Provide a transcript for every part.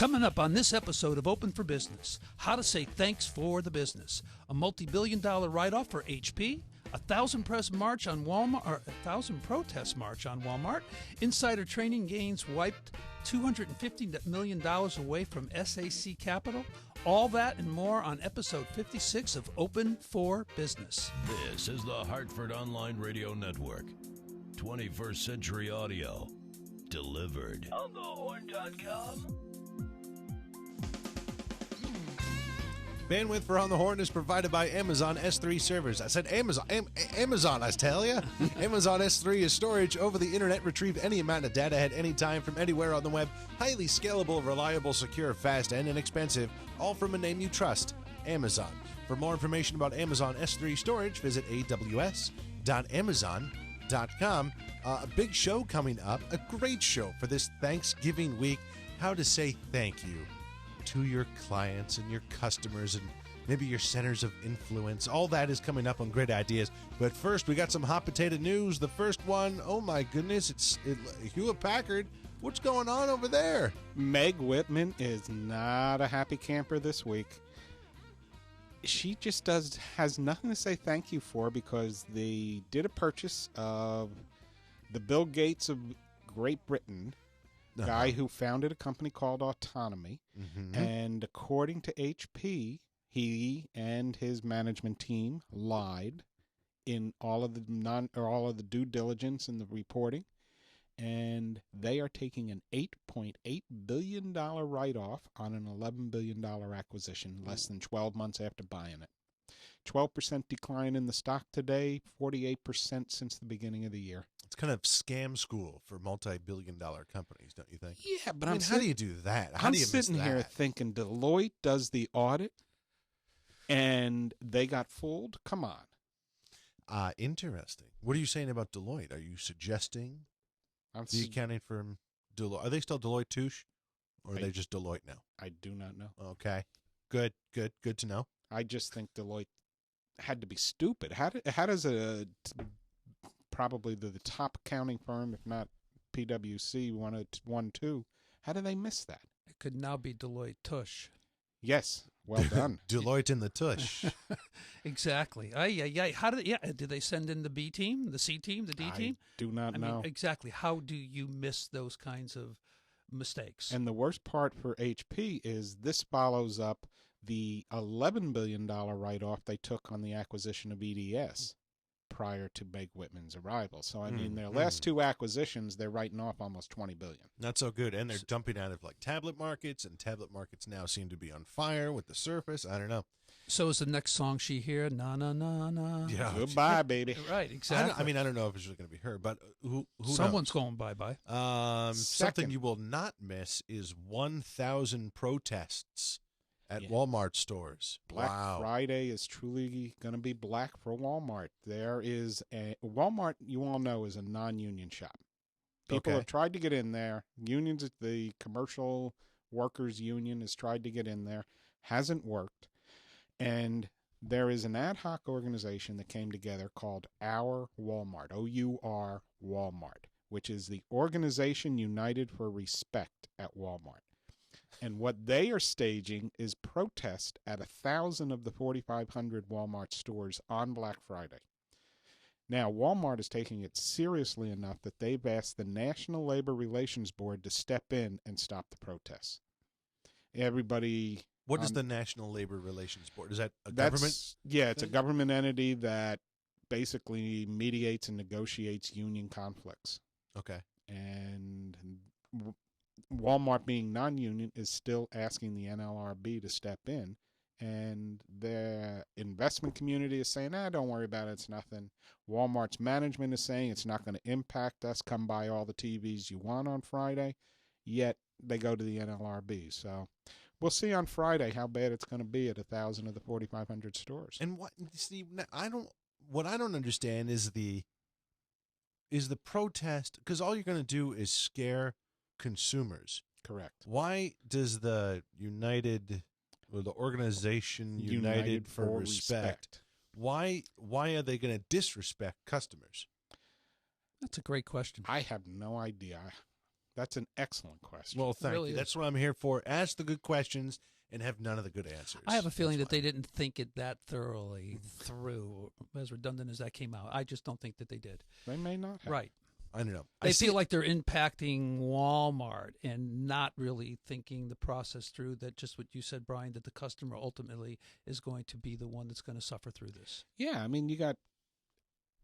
Coming up on this episode of Open for Business, how to say thanks for the business, a multi-billion-dollar write-off for HP, a 1,000 march on Walmart, or 1,000 protest march on Walmart, insider trading gains wiped $250 million away from SAC Capital. All that and more on episode 56 of Open for Business. This is the Hartford Online Radio Network. 21st Century Audio. Delivered. Onthehorn.com. Bandwidth for On the Horn is provided by Amazon S3 servers. I said Amazon, Amazon, I tell you. Amazon S3 is storage over the internet. Retrieve any amount of data at any time from anywhere on the web. Highly scalable, reliable, secure, fast, and inexpensive. All from a name you trust, Amazon. For more information about Amazon S3 storage, visit aws.amazon.com. A big show coming up, a great show for this Thanksgiving week. How to say thank you to your clients and your customers and maybe your centers of influence. All that is coming up on Great Ideas. But first, we got some hot potato news. The first one, oh my goodness, it's Hewlett-Packard. What's going on over there? Meg Whitman is not a happy camper this week. She just has nothing to say thank you for because they did a purchase of the Bill Gates of Great Britain, guy who founded a company called Autonomy. Mm-hmm. And according to HP, he and his management team lied in all of the due diligence and the reporting. And they are taking an $8.8 billion write-off on an $11 billion acquisition less than 12 months after buying it. 12% decline in the stock today, 48% since the beginning of the year. It's kind of scam school for multi-billion-dollar companies, don't you think? Yeah, but how do you do that? How do you miss that? I'm sitting here thinking Deloitte does the audit, and they got fooled? Come on. Interesting. What are you saying about Deloitte? Are you suggesting the accounting firm Deloitte? Are they still Deloitte Touche, or are they just Deloitte now? I do not know. Okay. Good to know. I just think Deloitte had to be stupid. How does probably the top accounting firm, if not PwC, 1-2, how do they miss that? It could now be Deloitte Touche. Yes, well done. Deloitte in the tush. Exactly. Did they send in the B team, the C team, the D team? I do not know. Exactly. How do you miss those kinds of mistakes? And the worst part for HP is this follows up the $11 billion write-off they took on the acquisition of EDS prior to Meg Whitman's arrival. So, I mean, their last two acquisitions, they're writing off almost $20 billion. Not so good. And they're dumping out of, like, tablet markets, and tablet markets now seem to be on fire with the Surface. I don't know. So is the next song she hear, na, na, na, na. Yeah. Goodbye, baby. Right, exactly. I don't know if it's really going to be her, but who Someone's knows? going bye-bye. Something you will not miss is 1,000 protests at Walmart stores. Black Friday is truly going to be black for Walmart. There is Walmart, you all know, is a non-union shop. People have tried to get in there. Unions, the commercial workers union has tried to get in there. Hasn't worked. And there is an ad hoc organization that came together called Our Walmart, O-U-R Walmart, which is the Organization United for Respect at Walmart. And what they are staging is protest at 1,000 of the 4,500 Walmart stores on Black Friday. Now, Walmart is taking it seriously enough that they've asked the National Labor Relations Board to step in and stop the protests. Everybody... What is the National Labor Relations Board? Is that a government? Yeah, it's a government entity that basically mediates and negotiates union conflicts. Okay. And Walmart, being non-union, is still asking the NLRB to step in. And the investment community is saying, don't worry about it, it's nothing. Walmart's management is saying it's not going to impact us. Come buy all the TVs you want on Friday. Yet they go to the NLRB. So we'll see on Friday how bad it's going to be at 1,000 of the 4,500 stores. And what I don't understand is the protest, because all you're going to do is scare consumers. Correct. Why does the organization United for Respect, why are they going to disrespect customers? That's a great question. I have no idea. That's an excellent question. Well, thank Really you. is. That's what I'm here for. Ask the good questions and have none of the good answers. I have a feeling That's that why. they didn't think it that thoroughly through, as redundant as that came out. I just don't think that they did. They may not have. Right. I don't know. They feel like they're impacting Walmart and not really thinking the process through, that just what you said, Brian, that the customer ultimately is going to be the one that's going to suffer through this. Yeah, I mean, you got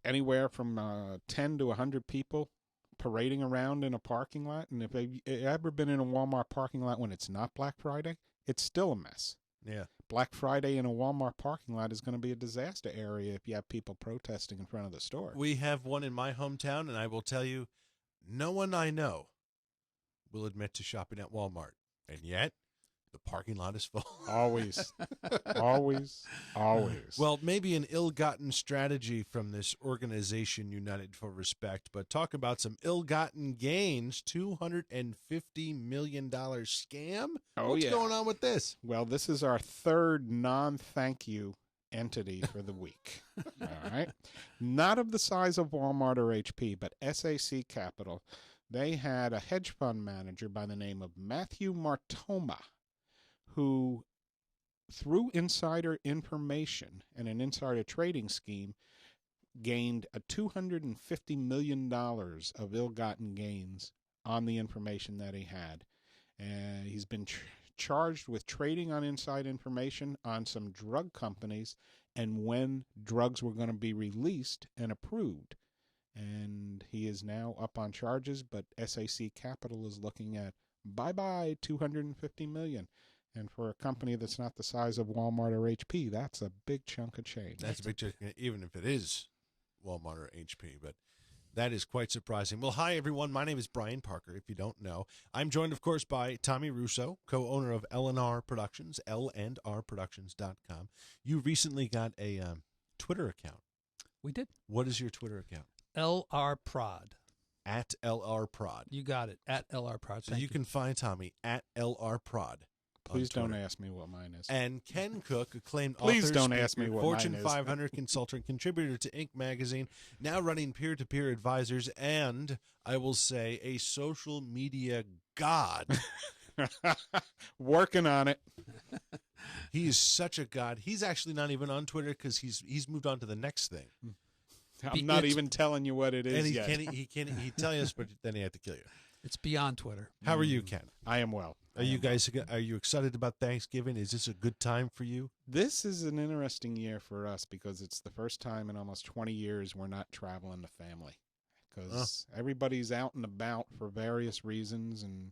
anywhere from 10 to 100 people parading around in a parking lot. And if you've ever been in a Walmart parking lot when it's not Black Friday, it's still a mess. Yeah. Black Friday in a Walmart parking lot is going to be a disaster area if you have people protesting in front of the store. We have one in my hometown, and I will tell you, no one I know will admit to shopping at Walmart. And yet, the parking lot is full. Always. Always. Always. Well, maybe an ill-gotten strategy from this organization, United for Respect, but talk about some ill-gotten gains, $250 million scam? Oh, What's yeah. going on with this? Well, this is our third non-thank you entity for the week. All right. Not of the size of Walmart or HP, but SAC Capital. They had a hedge fund manager by the name of Matthew Martoma, who, through insider information and an insider trading scheme, gained a $250 million of ill-gotten gains on the information that he had. And he's been charged with trading on inside information on some drug companies and when drugs were going to be released and approved. And he is now up on charges, but SAC Capital is looking at bye-bye $250 million. And for a company that's not the size of Walmart or HP, that's a big chunk of change. That's a big chunk, even if it is Walmart or HP, but that is quite surprising. Well, hi, everyone. My name is Brian Parker, if you don't know. I'm joined, of course, by Tommy Russo, co-owner of L&R Productions, LandRproductions.com. You recently got a Twitter account. We did. What is your Twitter account? LR Prod. At LR Prod. You got it. At LR Prod. So Thank you can find Tommy at LR Prod. Please don't ask me what mine is. And Ken Cook, acclaimed Please author, don't ask me speaker, what Fortune mine is. 500 consultant, contributor to Inc. magazine, now running peer-to-peer advisors, and I will say a social media god. Working on it. He is such a god. He's actually not even on Twitter because he's moved on to the next thing. I'm not even telling you what it is And he yet. can't tell us, but then he had to kill you. It's beyond Twitter. How are you, Ken? I am well. Are you excited about Thanksgiving? Is this a good time for you? This is an interesting year for us because it's the first time in almost 20 years we're not traveling the family. Because everybody's out and about for various reasons, and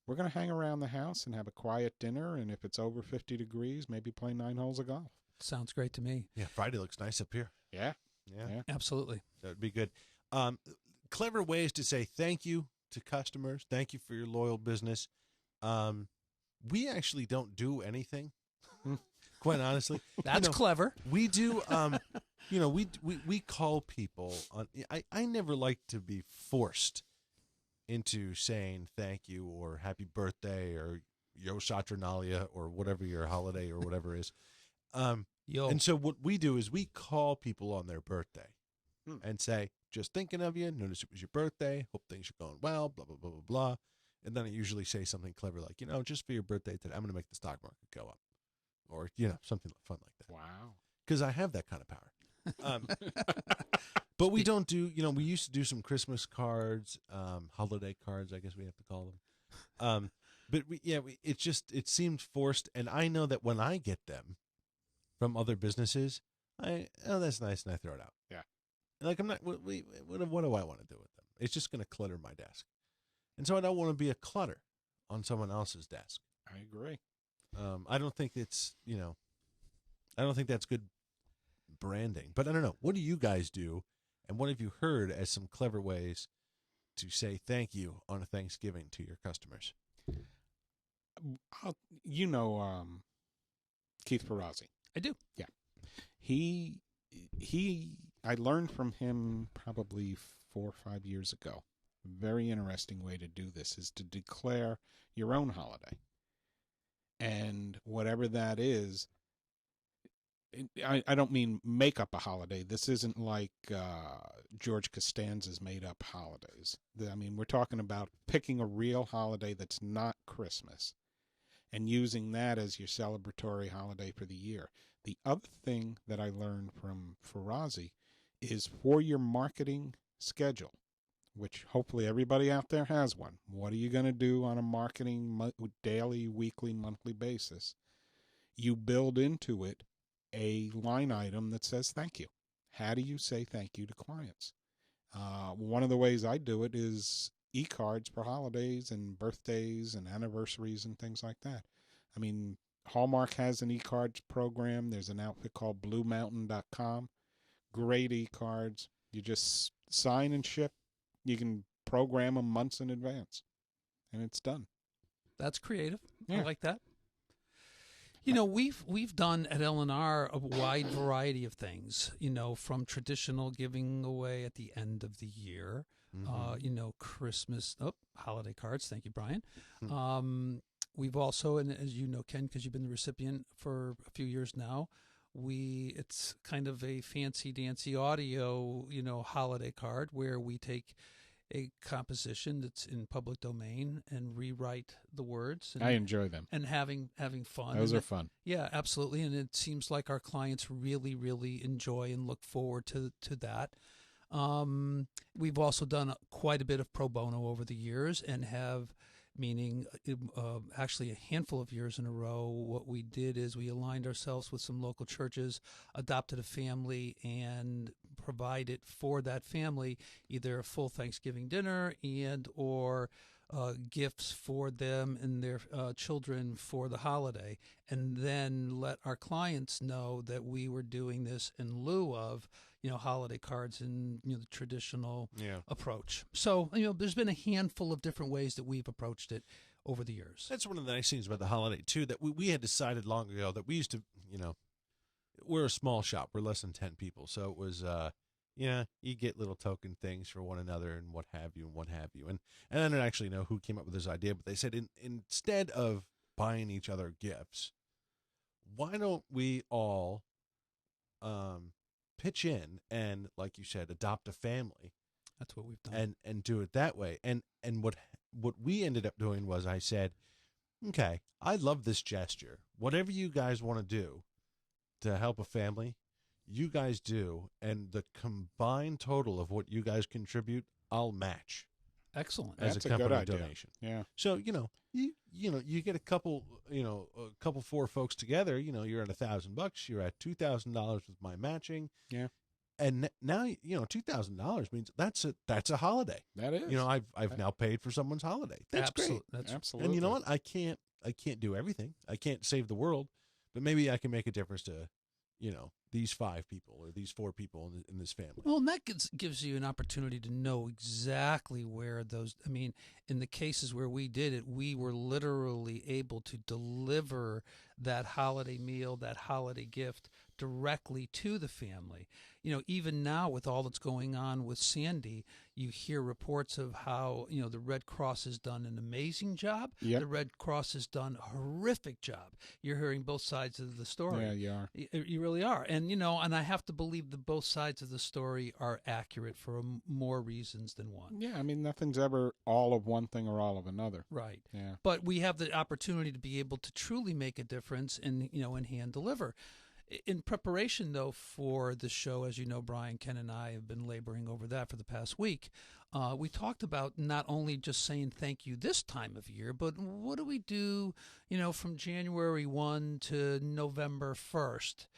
we're going to hang around the house and have a quiet dinner, and if it's over 50 degrees, maybe play 9 holes of golf. Sounds great to me. Yeah, Friday looks nice up here. Yeah. Yeah. Absolutely. That would be good. Clever ways to say thank you to customers. Thank you for your loyal business. We actually don't do anything, quite honestly. That's clever. We do, we call people on. I never like to be forced into saying thank you or happy birthday or Yo Saturnalia or whatever your holiday or whatever is. And so what we do is we call people on their birthday and say, just thinking of you, notice it was your birthday, hope things are going well, blah, blah, blah, blah, blah. And then I usually say something clever like, just for your birthday today, I'm going to make the stock market go up. Or, something fun like that. Wow. Because I have that kind of power. But we don't do, we used to do some Christmas cards, holiday cards, I guess we have to call them. But it seemed forced. And I know that when I get them from other businesses, that's nice, and I throw it out. Yeah. Like, I'm not, what do I want to do with them? It's just going to clutter my desk. And so I don't want to be a clutter on someone else's desk. I agree. I don't think it's, I don't think that's good branding. But I don't know. What do you guys do? And what have you heard as some clever ways to say thank you on a Thanksgiving to your customers? Keith Ferrazzi. I do. Yeah. I learned from him probably 4 or 5 years ago. A very interesting way to do this is to declare your own holiday. And whatever that is, I don't mean make up a holiday. This isn't like George Costanza's made up holidays. I mean, we're talking about picking a real holiday that's not Christmas and using that as your celebratory holiday for the year. The other thing that I learned from Farazi is for your marketing schedule, which hopefully everybody out there has one. What are you going to do on a marketing daily, weekly, monthly basis? You build into it a line item that says thank you. How do you say thank you to clients? One of the ways I do it is e-cards for holidays and birthdays and anniversaries and things like that. I mean, Hallmark has an e-cards program. There's an outfit called BlueMountain.com. Great e-cards. You just sign and ship. You can program them months in advance, and it's done. That's creative. Yeah. I like that. You know, we've done at L&R a wide variety of things, you know, from traditional giving away at the end of the year, you know, Christmas, holiday cards. Thank you, Brian. We've also, and as you know, Ken, because you've been the recipient for a few years now, it's kind of a fancy dancy audio, you know, holiday card where we take a composition that's in public domain and rewrite the words. And, I enjoy them. And having fun. Those are fun. Yeah, absolutely. And it seems like our clients really, really enjoy and look forward to that. We've also done quite a bit of pro bono over the years and have, meaning actually a handful of years in a row, what we did is we aligned ourselves with some local churches, adopted a family, and provided for that family either a full Thanksgiving dinner and or gifts for them and their children for the holiday, and then let our clients know that we were doing this in lieu of, you know, holiday cards and, you know, the traditional approach. So, you know, there's been a handful of different ways that we've approached it over the years. That's one of the nice things about the holiday, too, that we had decided long ago that we used to, you know, we're a small shop. We're less than 10 people. So it was, you get little token things for one another and what have you. And I don't actually know who came up with this idea, but they said instead of buying each other gifts, why don't we all pitch in and, like you said, adopt a family. That's what we've done. And do it that way. And what we ended up doing was I said, okay, I love this gesture. Whatever you guys want to do to help a family, you guys do. And the combined total of what you guys contribute, I'll match. Excellent. As That's a company good idea. donation. Yeah. So, you get a couple four folks together, you're at $1,000, you're at $2,000 with my matching. Yeah. And now, $2,000 means that's a holiday. That is. I've now paid for someone's holiday. That's great. That's absolutely. And you know what? I can't do everything. I can't save the world, but maybe I can make a difference to, these 5 people or these 4 people in this family. Well, and that gives you an opportunity to know exactly where those, in the cases where we did it, we were literally able to deliver that holiday meal, that holiday gift directly to the family. Even now with all that's going on with Sandy, you hear reports of how, the Red Cross has done an amazing job. Yep. The Red Cross has done a horrific job. You're hearing both sides of the story. Yeah, you are. You really are. And, and I have to believe that both sides of the story are accurate for more reasons than one. Yeah, nothing's ever all of one thing or all of another. Right. Yeah. But we have the opportunity to be able to truly make a difference and, and hand deliver. In preparation, though, for the show, as you know, Brian, Ken, and I have been laboring over that for the past week. We talked about not only just saying thank you this time of year, but what do we do, from January 1 to November 1st,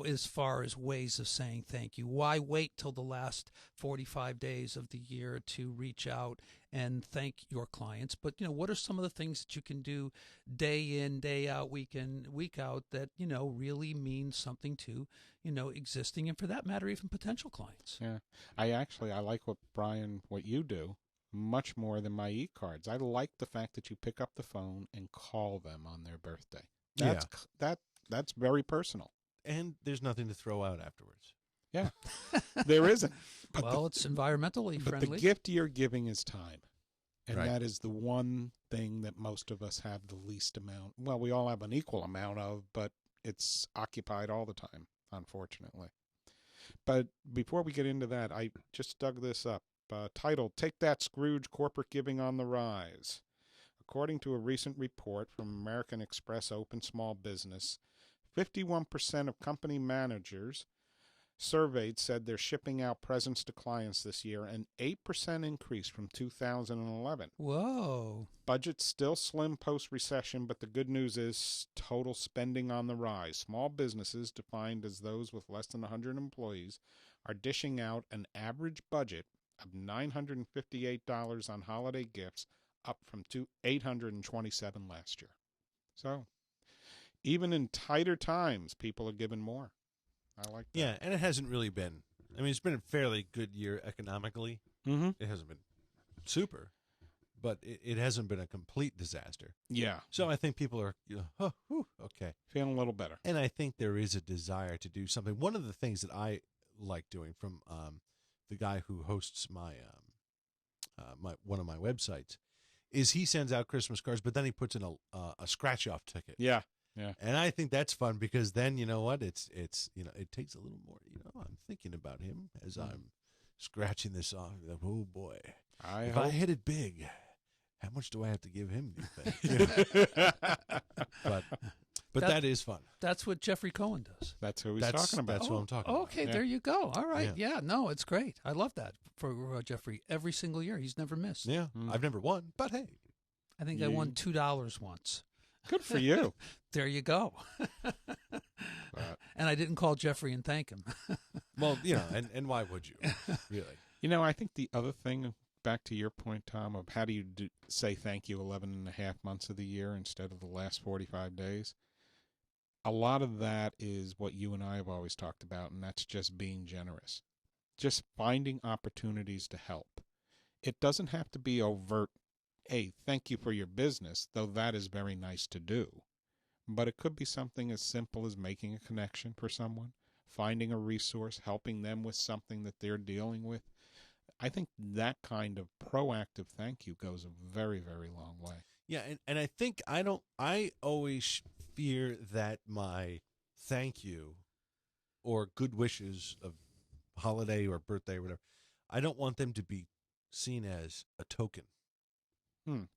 as far as ways of saying thank you? Why wait till the last 45 days of the year to reach out and thank your clients? But, what are some of the things that you can do day in, day out, week in, week out that, really mean something to, existing and, for that matter, even potential clients? Yeah. I like what you do much more than my e-cards. I like the fact that you pick up the phone and call them on their birthday. That's very personal. And there's nothing to throw out afterwards. Yeah. There isn't. But it's environmentally friendly. But the gift you're giving is time. And Right. That is the one thing that most of us have the least amount. Well, we all have an equal amount of, but it's occupied all the time, unfortunately. But before we get into that, I just dug this up. Titled, Take That Scrooge, Corporate Giving on the Rise. According to a recent report from American Express Open Small Business, 51% of company managers surveyed said they're shipping out presents to clients this year, an 8% increase from 2011. Whoa. Budget's still slim post-recession, but the good news is total spending on the rise. Small businesses, defined as those with less than 100 employees, are dishing out an average budget of $958 on holiday gifts, up from $827 last year. So, even in tighter times, people are giving more. I like that. Yeah, and it hasn't really been. I mean, it's been a fairly good year economically. Mm-hmm. It hasn't been super, but it hasn't been a complete disaster. Yeah. So I think people are, okay. Feeling a little better. And I think there is a desire to do something. One of the things that I like doing from the guy who hosts my one of my websites is he sends out Christmas cards, but then he puts in a scratch-off ticket. Yeah. Yeah. And I think that's fun because then, you know what, it's it takes a little more, I'm thinking about him as I'm scratching this off. Oh, boy. If I hit it big, how much do I have to give him, do you think? But that is fun. That's what Jeffrey Cohen does. That's who he's talking about. That's what I'm talking about. Okay, there you go. All right. Yeah, no, it's great. I love that for Jeffrey. Every single year, he's never missed. Yeah. I've never won, but hey. I think I won $2 once. Good for you. There you go. And I didn't call Jeffrey and thank him. Well, and why would you, really? I think the other thing, back to your point, Tom, of how do you say thank you 11 and a half months of the year instead of the last 45 days, a lot of that is what you and I have always talked about, and that's just being generous. Just finding opportunities to help. It doesn't have to be overt, hey, thank you for your business, though that is very nice to do. But it could be something as simple as making a connection for someone, finding a resource, helping them with something that they're dealing with. I think that kind of proactive thank you goes a very, very long way. Yeah, and I think I always fear that my thank you or good wishes of holiday or birthday or whatever, I don't want them to be seen as a token.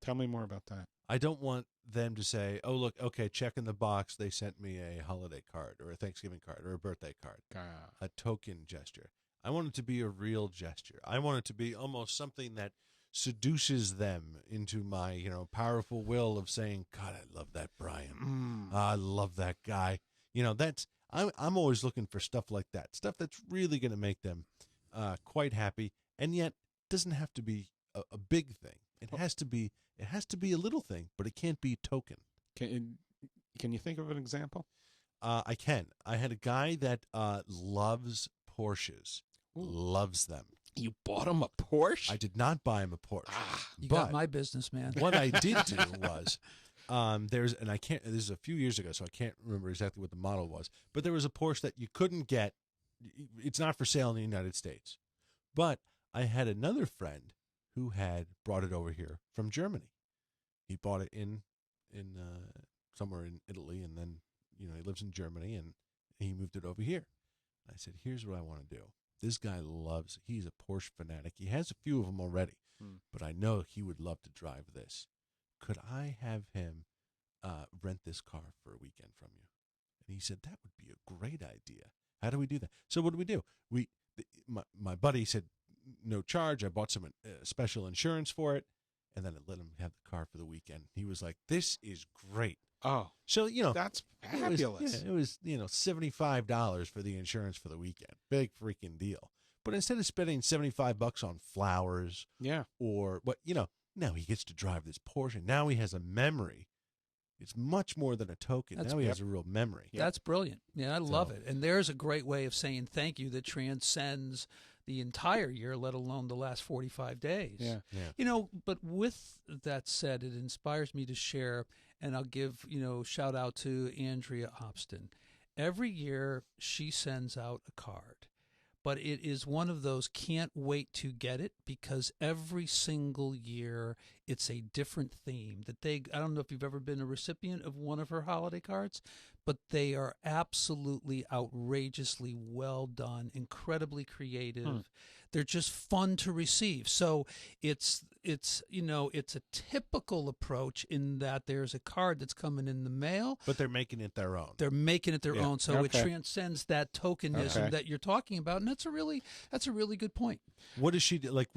Tell me more about that. I don't want them to say, oh, look, okay, check in the box. They sent me a holiday card or a Thanksgiving card or a birthday card, a token gesture. I want it to be a real gesture. I want it to be almost something that seduces them into my, powerful will of saying, God, I love that Brian. I love that guy. I'm always looking for stuff like that, stuff that's really going to make them quite happy, and yet doesn't have to be a big thing. It has to be a little thing, but it can't be token. Can you think of an example? I can. I had a guy that loves Porsches. Ooh. Loves them. You bought him a Porsche? I did not buy him a Porsche. You got my business, man. What I did do was, this is a few years ago, so I can't remember exactly what the model was, but there was a Porsche that you couldn't get. It's not for sale in the United States. But I had another friend who had brought it over here from Germany. He bought it in somewhere in Italy, and then, he lives in Germany, and he moved it over here. I said, here's what I want to do. This guy he's a Porsche fanatic. He has a few of them already, but I know he would love to drive this. Could I have him rent this car for a weekend from you? And he said, that would be a great idea. How do we do that? So what do? My buddy said, no charge. I bought some special insurance for it, and then I let him have the car for the weekend. He was like, this is great. Oh, so that's fabulous. It was $75 for the insurance for the weekend. Big freaking deal. But instead of spending $75 on flowers, or what, now he gets to drive this Porsche. Now he has a memory. It's much more than a token. Now he has a real memory. That's brilliant. Yeah, I love it. And there's a great way of saying thank you that transcends the entire year, let alone the last 45 days. Yeah. But with that said, it inspires me to share, and I'll give, shout out to Andrea Hopston. Every year she sends out a card, but it is one of those can't wait to get it, because every single year it's a different theme that I don't know if you've ever been a recipient of one of her holiday cards, but they are absolutely outrageously well done, incredibly creative. They're just fun to receive. So it's it's a typical approach in that there's a card that's coming in the mail, but they're making it their own. They're making it their own, so it Okay. transcends that tokenism that you're talking about, and that's a really good point. What does she do? Like,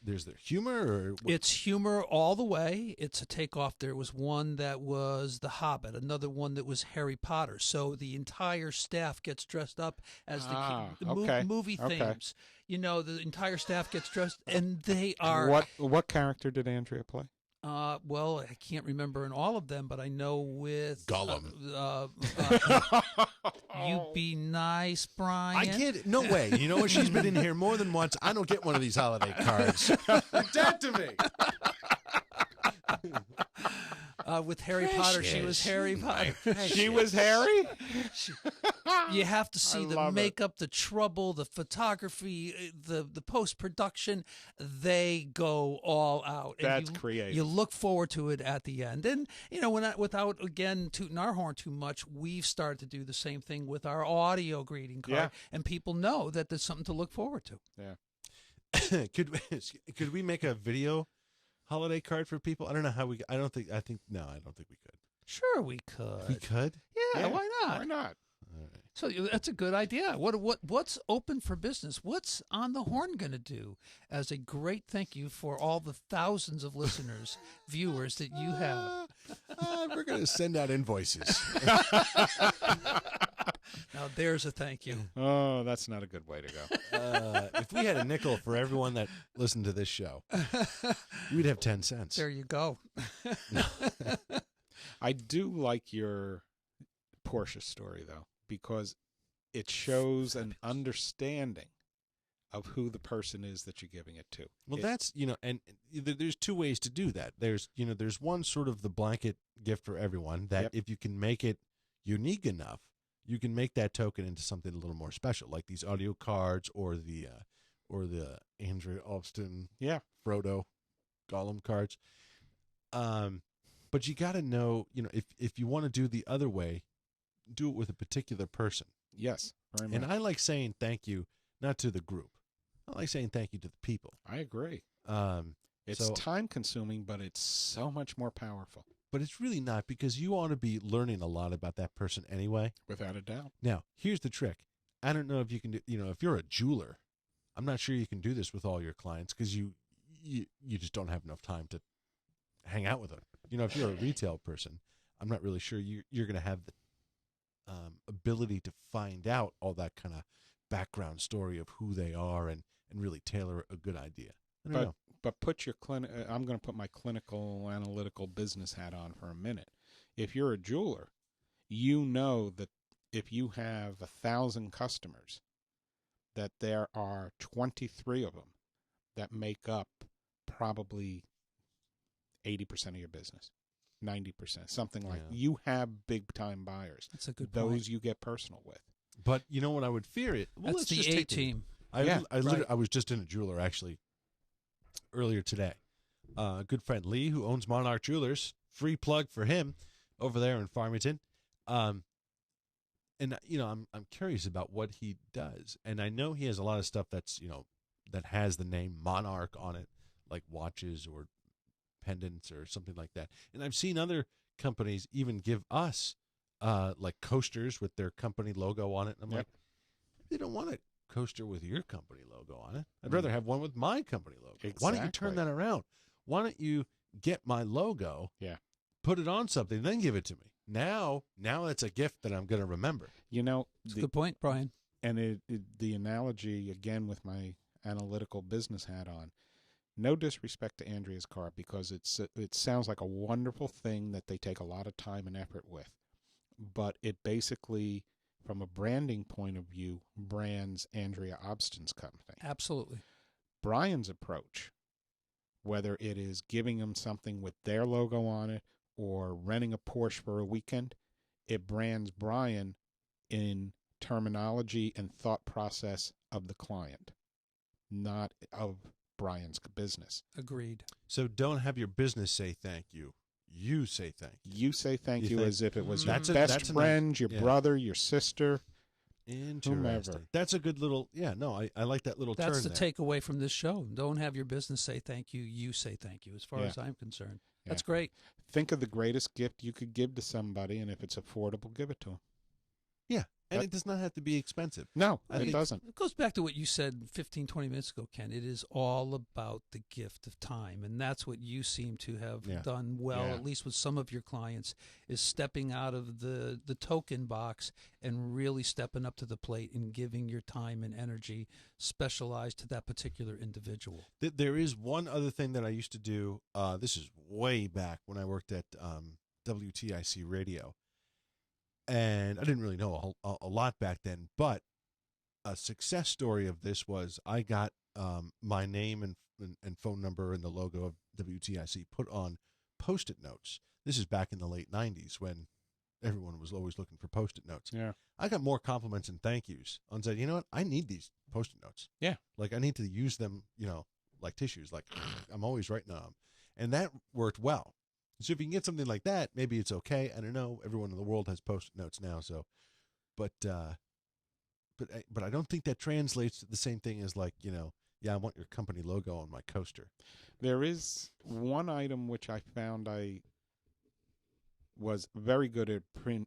there's there humor or what? It's humor all the way. It's a takeoff. There was one that was The Hobbit, another one that was Harry Potter. So the entire staff gets dressed up as the movie themes. The entire staff gets dressed, and they are. What character did Andrea play? Well, I can't remember in all of them, but I know with Gollum. You be nice, Brian. I get it. No way. You know what? She's been in here more than once. I don't get one of these holiday cards. You're dead to me. With Harry Potter, she was Harry Potter. She was Harry? You have to see the love makeup, the trouble, the photography, the post-production. They go all out. And That's creative. You look forward to it at the end. And, without, again, tooting our horn too much, we've started to do the same thing with our audio greeting card. Yeah. And people know that there's something to look forward to. Yeah. Could we make a video holiday card for people? I don't know how we. I don't think we could. Sure, we could. We could. Yeah, why not? Why not? All right. So that's a good idea. What's open for business? What's On the Horn going to do as a great thank you for all the thousands of listeners, viewers that you have? We're going to send out invoices. Now there's a thank you. Oh, that's not a good way to go. If we had a nickel for everyone that listened to this show, we'd have 10 cents. There you go. I do like your Porsche story, though, because it shows an understanding of who the person is that you're giving it to. Well, that's, and there's two ways to do that. There's one sort of the blanket gift for everyone that if you can make it unique enough, you can make that token into something a little more special, like these audio cards or the Andrea Alston, Frodo, Gollum cards. But you got to know, if you want to do the other way, do it with a particular person. Yes, very much. And I like saying thank you, not to the group. I like saying thank you to the people. I agree. It's time consuming, but it's so much more powerful. But it's really not, because you ought to be learning a lot about that person anyway. Without a doubt. Now, here's the trick. I don't know if you can do, if you're a jeweler, I'm not sure you can do this with all your clients, because you just don't have enough time to hang out with them. If you're a retail person, I'm not really sure you're going to have the ability to find out all that kind of background story of who they are and really tailor a good idea. I don't know. But put your I'm going to put my clinical analytical business hat on for a minute. If you're a jeweler, you know that if you have 1,000 customers, that there are 23 of them that make up probably 80% of your business, 90%, something like that. You have big time buyers. That's a good Those point. you get personal with. But you know what I would fear it? Well, That's let's the just A team. I was just in a jeweler actually earlier today. A good friend Lee, who owns Monarch Jewelers, free plug for him over there in Farmington. And I'm curious about what he does, and I know he has a lot of stuff that's that has the name Monarch on it, like watches or pendants or something like that. And I've seen other companies even give us like coasters with their company logo on it. And I'm like, they don't want a coaster with your company logo on it. I'd rather have one with my company logo. Exactly. Why don't you turn that around? Why don't you get my logo, put it on something, then give it to me? Now it's a gift that I'm going to remember. That's a good point, Brian. And the analogy, again, with my analytical business hat on, no disrespect to Andrea's card, because it sounds like a wonderful thing that they take a lot of time and effort with. But it basically, from a branding point of view, brands Andrea Obstin's company. Absolutely. Brian's approach, whether it is giving them something with their logo on it or renting a Porsche for a weekend, it brands Brian in terminology and thought process of the client, not of Brian's business. Agreed. So don't have your business say thank you. You say thank you. You say thank you as if it was your that's best friend, your yeah. brother, your sister. Interesting. Whomever. That's a good little, I like that little That's turn the there. takeaway from this show. Don't have your business say thank you. You say thank you, as far Yeah. as I'm concerned. Yeah. That's great. Think of the greatest gift you could give to somebody, and if it's affordable, give it to them. Yeah, and it does not have to be expensive. No, I it think- doesn't. It goes back to what you said 15, 20 minutes ago, Ken. It is all about the gift of time, and that's what you seem to have Yeah. done well, Yeah. at least with some of your clients, is stepping out of the token box and really stepping up to the plate and giving your time and energy specialized to that particular individual. There is one other thing that I used to do. This is way back when I worked at WTIC Radio. And I didn't really know a lot back then, but a success story of this was I got my name and phone number and the logo of WTIC put on Post-it notes. This is back in the late 90s when everyone was always looking for Post-it notes. Yeah. I got more compliments and thank yous on said, you know what? I need these Post-it notes. Yeah. Like I need to use them, like tissues. Like I'm always writing on them. And that worked well. So if you can get something like that, maybe it's okay. I don't know. Everyone in the world has Post-it notes now, so, but I don't think that translates to the same thing as like, I want your company logo on my coaster. There is one item which I found I was very good at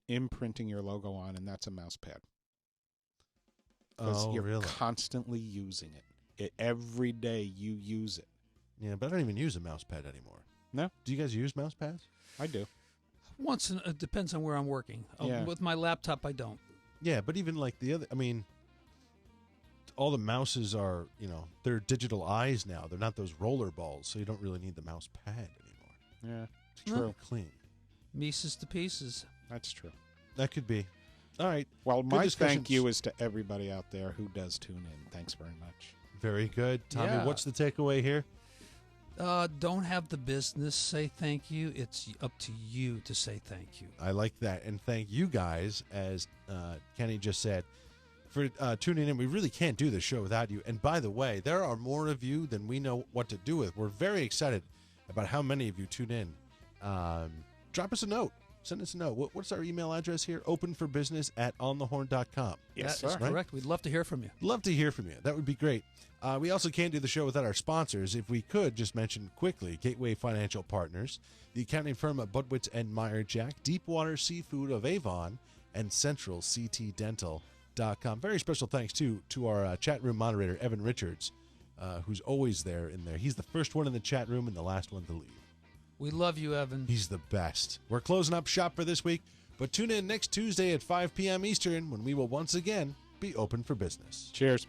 imprinting your logo on, and that's a mouse pad. Because you're really? constantly using it. Every day you use it. Yeah, but I don't even use a mouse pad anymore. No? Do you guys use mouse pads? I do. It depends on where I'm working. Yeah. With my laptop, I don't. Yeah, but even like all the mouses are, they're digital eyes now. They're not those roller balls, so you don't really need the mouse pad anymore. Yeah, It's true. Clean. Mises to pieces. that's true. That could be. All right. Well, Good my discussions. thank you is to everybody out there who does tune in. Thanks very much. Very good. Tommy, Yeah. what's the takeaway here? Don't have the business say thank you. It's up to you to say thank you. I like that. And thank you guys, as Kenny just said, for tuning in. We really can't do this show without you. And by the way, there are more of you than we know what to do with. We're very excited about how many of you tune in. Drop us a note. Send us a note. What's our email address here? openforbusiness@onthehorn.com. Yes, That is sir. correct. We'd love to hear from you. Love to hear from you. That would be great. We also can't do the show without our sponsors. If we could just mention quickly, Gateway Financial Partners, the accounting firm of Budwitz and Meyer Jack, Deepwater Seafood of Avon, and CentralCTDental.com. Very special thanks, too, to our chat room moderator, Evan Richards, who's always there in there. He's the first one in the chat room and the last one to leave. We love you, Evan. He's the best. We're closing up shop for this week, but tune in next Tuesday at 5 p.m. Eastern when we will once again be open for business. Cheers.